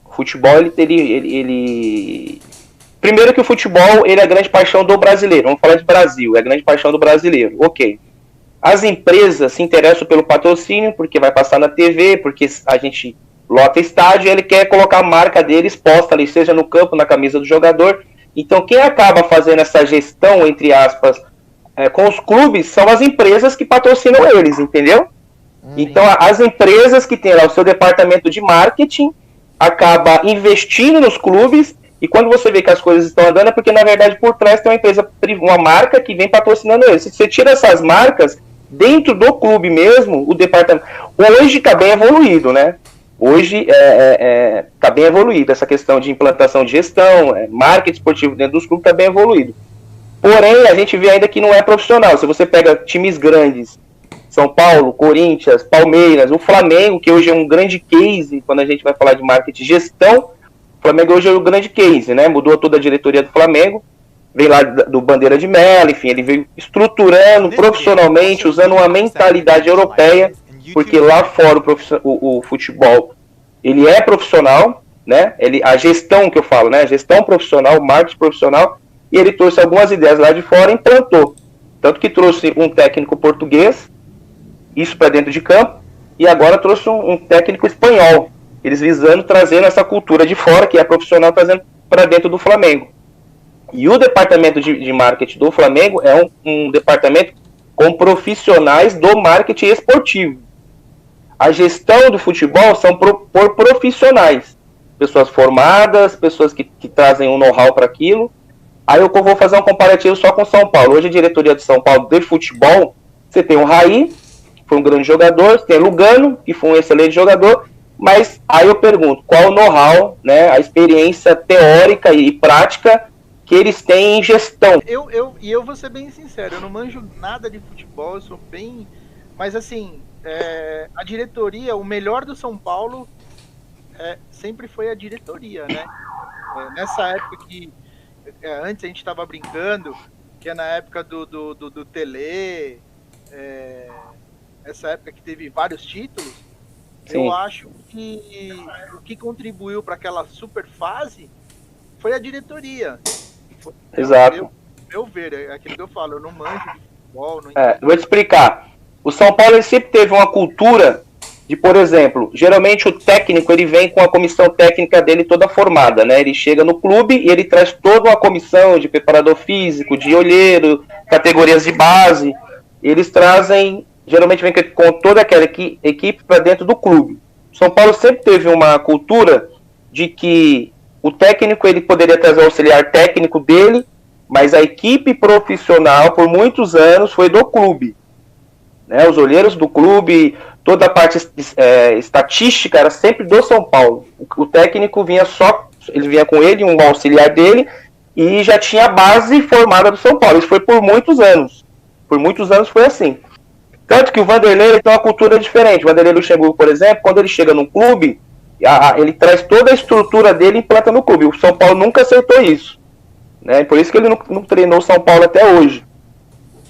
O futebol, primeiro que o futebol, ele é a grande paixão do brasileiro. Vamos falar de Brasil, é a grande paixão do brasileiro. Ok. As empresas se interessam pelo patrocínio, porque vai passar na TV, porque a gente lota estádio e ele quer colocar a marca dele exposta ali, seja no campo, na camisa do jogador. Então, quem acaba fazendo essa gestão, entre aspas, com os clubes, são as empresas que patrocinam eles, entendeu? Então, as empresas que têm lá o seu departamento de marketing acaba investindo nos clubes, e quando você vê que as coisas estão andando é porque, na verdade, por trás tem uma empresa, uma marca que vem patrocinando eles. Se você tira essas marcas, dentro do clube mesmo, o departamento... Hoje está bem evoluído, né? Hoje está bem evoluído essa questão de implantação de gestão, marketing esportivo dentro dos clubes está bem evoluído. Porém, a gente vê ainda que não é profissional. Se você pega times grandes, São Paulo, Corinthians, Palmeiras, o Flamengo, que hoje é um grande case, quando a gente vai falar de marketing e gestão, o Flamengo hoje é um grande case, né? Mudou toda a diretoria do Flamengo, veio lá do Bandeira de Melo, enfim, ele veio estruturando profissionalmente, usando uma mentalidade europeia, porque lá fora o futebol, ele é profissional, né? A gestão que eu falo, né? A gestão profissional, o marketing profissional, e ele trouxe algumas ideias lá de fora e implantou. Tanto que trouxe um técnico português, isso para dentro de campo, e agora trouxe um técnico espanhol, eles visando, trazendo essa cultura de fora, que é profissional, trazendo para dentro do Flamengo. E o departamento de marketing do Flamengo é um departamento com profissionais do marketing esportivo. A gestão do futebol são por profissionais, pessoas formadas, pessoas que trazem um know-how para aquilo. Aí eu vou fazer um comparativo só com São Paulo. Hoje a diretoria de São Paulo de futebol, você tem o Raí, que foi um grande jogador, você tem o Lugano, que foi um excelente jogador, mas aí eu pergunto, qual o know-how, né, a experiência teórica e prática que eles têm em gestão? Eu vou ser bem sincero, eu não manjo nada de futebol, eu sou bem... Mas assim, a diretoria, o melhor do São Paulo sempre foi a diretoria, né? Nessa época que... antes a gente estava brincando, que é na época do Tele, essa época que teve vários títulos. Sim. Eu acho que o que contribuiu para aquela super fase foi a diretoria. Exato. Meu ver, é aquilo que eu falo, eu não manjo de futebol. Não vou te explicar. O São Paulo ele sempre teve uma cultura de, por exemplo, geralmente o técnico ele vem com a comissão técnica dele toda formada, né? Ele chega no clube e ele traz toda uma comissão de preparador físico, de olheiro, categorias de base. Eles trazem, geralmente vem com toda aquela equipe para dentro do clube. O São Paulo sempre teve uma cultura de que o técnico ele poderia trazer o auxiliar técnico dele, mas a equipe profissional por muitos anos foi do clube. Né, os olheiros do clube, toda a parte estatística era sempre do São Paulo. O técnico ele vinha com ele, um auxiliar dele, e já tinha a base formada do São Paulo. Isso foi por muitos anos. Por muitos anos foi assim. Tanto que o Vanderlei ele tem uma cultura diferente. O Vanderlei Luxemburgo, por exemplo, quando ele chega num clube, ele traz toda a estrutura dele e implanta no clube. O São Paulo nunca aceitou isso. Né? Por isso que ele não treinou o São Paulo até hoje.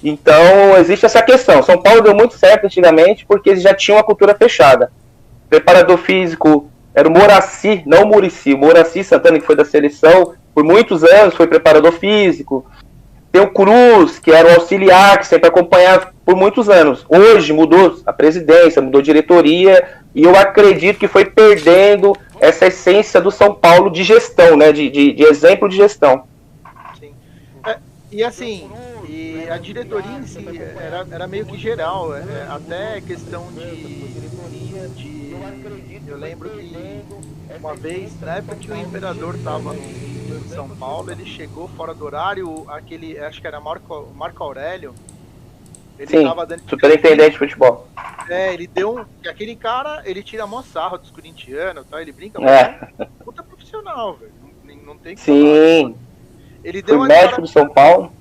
Então, existe essa questão. São Paulo deu muito certo antigamente porque eles já tinham uma cultura fechada. Preparador físico era o Moraci, não o Muricy. O Moraci Santana, que foi da seleção, por muitos anos foi preparador físico. Tem o Cruz, que era o auxiliar, que sempre acompanhava por muitos anos. Hoje mudou a presidência, mudou a diretoria, e eu acredito que foi perdendo essa essência do São Paulo de gestão, né? De exemplo de gestão. Sim. E assim... E a diretoria em si era meio que geral, até questão de... Eu lembro que uma vez, na época que o Imperador estava em São Paulo, ele chegou fora do horário, acho que era Marco Aurélio. Ele tava dando superintendente de futebol. Ele deu aquele cara, ele tira mó sarro dos corintianos, tá? Ele brinca, mas puta profissional, velho. Não tem que Sim. Falar. Ele deu foi médico do São Paulo.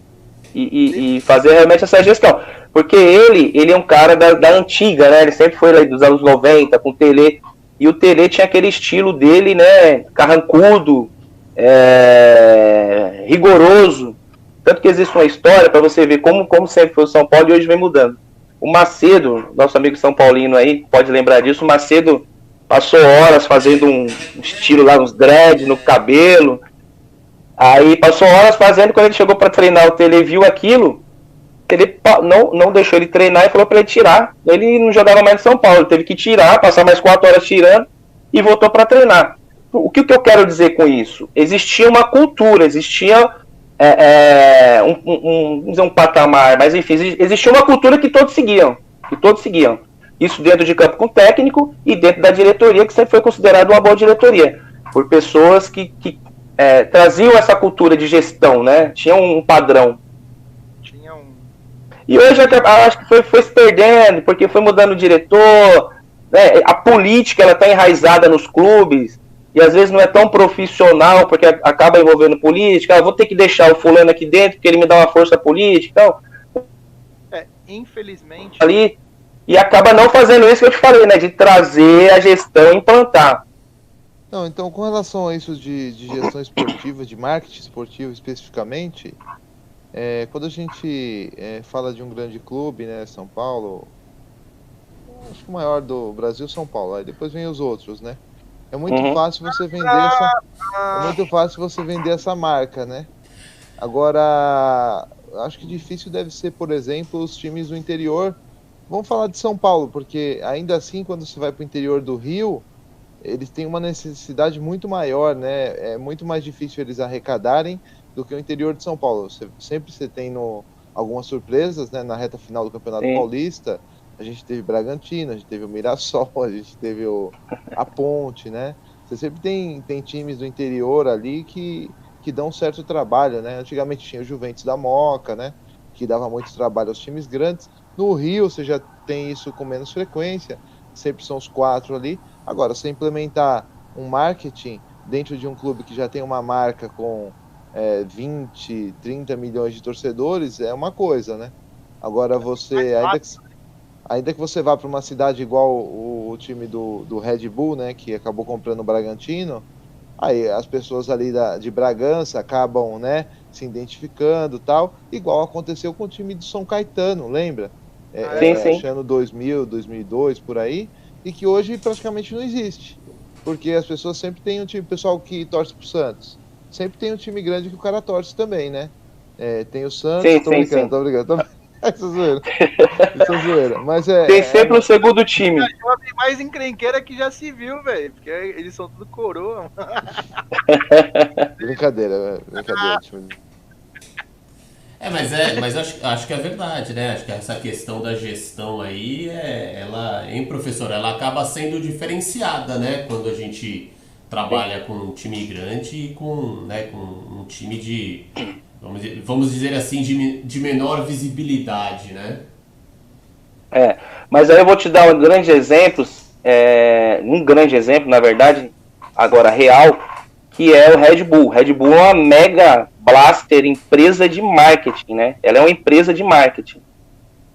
E fazer realmente essa gestão. Porque ele é um cara da antiga, né? Ele sempre foi lá dos anos 90, com o Tele. E o Tele tinha aquele estilo dele, né? Carrancudo, rigoroso. Tanto que existe uma história para você ver como sempre foi o São Paulo e hoje vem mudando. O Macedo, nosso amigo São Paulino aí, pode lembrar disso. O Macedo, passou horas fazendo um estilo lá, uns dreads no cabelo. Aí passou horas fazendo, quando ele chegou para treinar, o Tele viu aquilo, ele não deixou ele treinar e falou para ele tirar. Ele não jogava mais no São Paulo, ele teve que tirar, passar mais 4 horas tirando e voltou para treinar. O que eu quero dizer com isso? Existia uma cultura, existia um patamar, mas enfim, existia uma cultura que todos seguiam. Isso dentro de campo com o técnico e dentro da diretoria, que sempre foi considerada uma boa diretoria, por pessoas que traziam essa cultura de gestão, né? Tinha um padrão. E hoje acho que foi se perdendo, porque foi mudando o diretor, né? A política ela está enraizada nos clubes, e às vezes não é tão profissional, porque acaba envolvendo política. Vou ter que deixar o fulano aqui dentro, porque ele me dá uma força política. Então, infelizmente... Ali, e acaba não fazendo isso que eu te falei, né? De trazer a gestão e implantar. Não, então, com relação a isso de gestão esportiva, de marketing esportivo especificamente, quando a gente fala de um grande clube, né, São Paulo, acho que o maior do Brasil é São Paulo, aí depois vem os outros, né? É muito fácil você vender essa marca, né? Agora, acho que difícil deve ser, por exemplo, os times do interior. Vamos falar de São Paulo, porque ainda assim, quando você vai para o interior do Rio, eles têm uma necessidade muito maior, né? É muito mais difícil eles arrecadarem do que o interior de São Paulo. Sempre você tem algumas surpresas, né? Na reta final do Campeonato Paulista, a gente teve Bragantino, a gente teve o Mirassol, a gente teve a Ponte, né? Você sempre tem times do interior ali que dão um certo trabalho, né? Antigamente tinha o Juventus da Moca, né? Que dava muito trabalho aos times grandes. No Rio você já tem isso com menos frequência, sempre são os 4 ali. Agora, você implementar um marketing dentro de um clube que já tem uma marca com 20, 30 milhões de torcedores é uma coisa, né? Agora você, ainda que você vá para uma cidade igual o time do Red Bull, né, que acabou comprando o Bragantino, aí as pessoas ali de Bragança acabam, né, se identificando e tal, igual aconteceu com o time do São Caetano, lembra? Sim. Ano 2000, 2002, por aí, e que hoje praticamente não existe, porque as pessoas sempre têm um time, pessoal que torce pro Santos, sempre tem um time grande que o cara torce também, né? Tem o Santos, tô brincando. Essa é zoeira. Mas tem sempre um segundo time. A mais encrenqueira que já se viu, velho, porque eles são tudo coroa. Brincadeira. Mas acho que é verdade, né? Acho que essa questão da gestão aí, professor, ela acaba sendo diferenciada, né? Quando a gente trabalha com um time grande e com um time de, vamos dizer assim, de menor visibilidade, né? Mas aí eu vou te dar um grande exemplo, na verdade, agora real, que é o Red Bull. Red Bull é uma mega blaster empresa de marketing, né? Ela é uma empresa de marketing.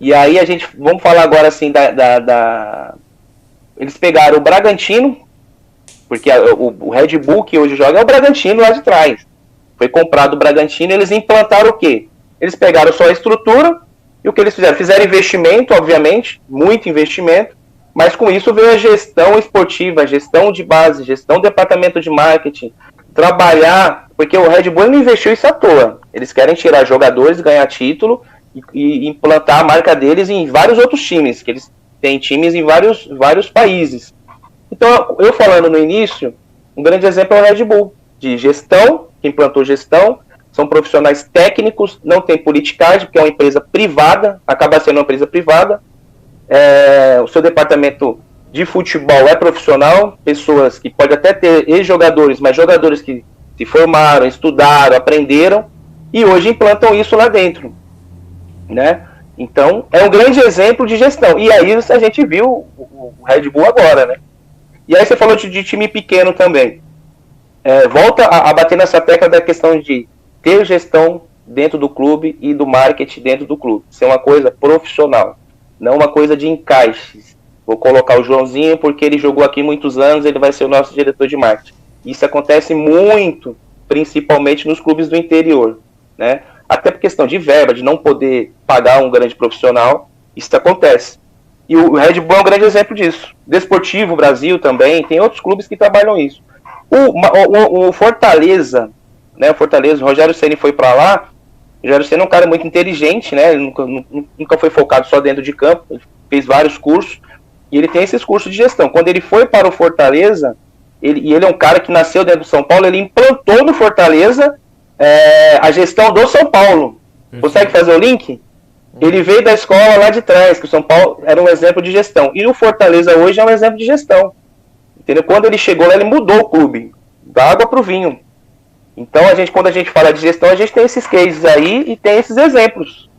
E aí vamos falar agora assim eles pegaram o Bragantino, porque o Red Bull que hoje joga é o Bragantino lá de trás. Foi comprado o Bragantino e eles implantaram o quê? Eles pegaram só a estrutura e o que eles fizeram? Fizeram investimento, obviamente, muito investimento, mas com isso veio a gestão esportiva, a gestão de base, gestão do departamento de marketing, trabalhar, porque o Red Bull não investiu isso à toa. Eles querem tirar jogadores, ganhar título e implantar a marca deles em vários outros times, que eles têm times em vários países. Então, eu falando no início, um grande exemplo é o Red Bull, de gestão, que implantou gestão, são profissionais técnicos, não tem politicagem, porque é uma empresa privada, acaba sendo uma empresa privada. O seu departamento de futebol é profissional, pessoas que podem até ter ex-jogadores, mas jogadores que se formaram, estudaram, aprenderam, e hoje implantam isso lá dentro, né? Então, é um grande exemplo de gestão. E aí a gente viu o Red Bull agora, né? E aí você falou de time pequeno também. Volta a bater nessa tecla da questão de ter gestão dentro do clube e do marketing dentro do clube. Ser uma coisa profissional, não uma coisa de encaixes. Vou colocar o Joãozinho porque ele jogou aqui muitos anos, ele vai ser o nosso diretor de marketing. Isso acontece muito, principalmente nos clubes do interior, né? Até por questão de verba, de não poder pagar um grande profissional, isso acontece. E o Red Bull é um grande exemplo disso. Desportivo Brasil também, tem outros clubes que trabalham isso. O Fortaleza, né? O Fortaleza, o Rogério Ceni foi para lá. O Rogério Ceni é um cara muito inteligente, né? Ele nunca foi focado só dentro de campo, ele fez vários cursos, e ele tem esses cursos de gestão. Quando ele foi para o Fortaleza, ele é um cara que nasceu dentro do São Paulo, ele implantou no Fortaleza a gestão do São Paulo. Consegue fazer o link? Ele veio da escola lá de trás, que o São Paulo era um exemplo de gestão. E o Fortaleza hoje é um exemplo de gestão. Entendeu? Quando ele chegou lá, ele mudou o clube, da água para o vinho. Então, quando a gente fala de gestão, a gente tem esses cases aí e tem esses exemplos.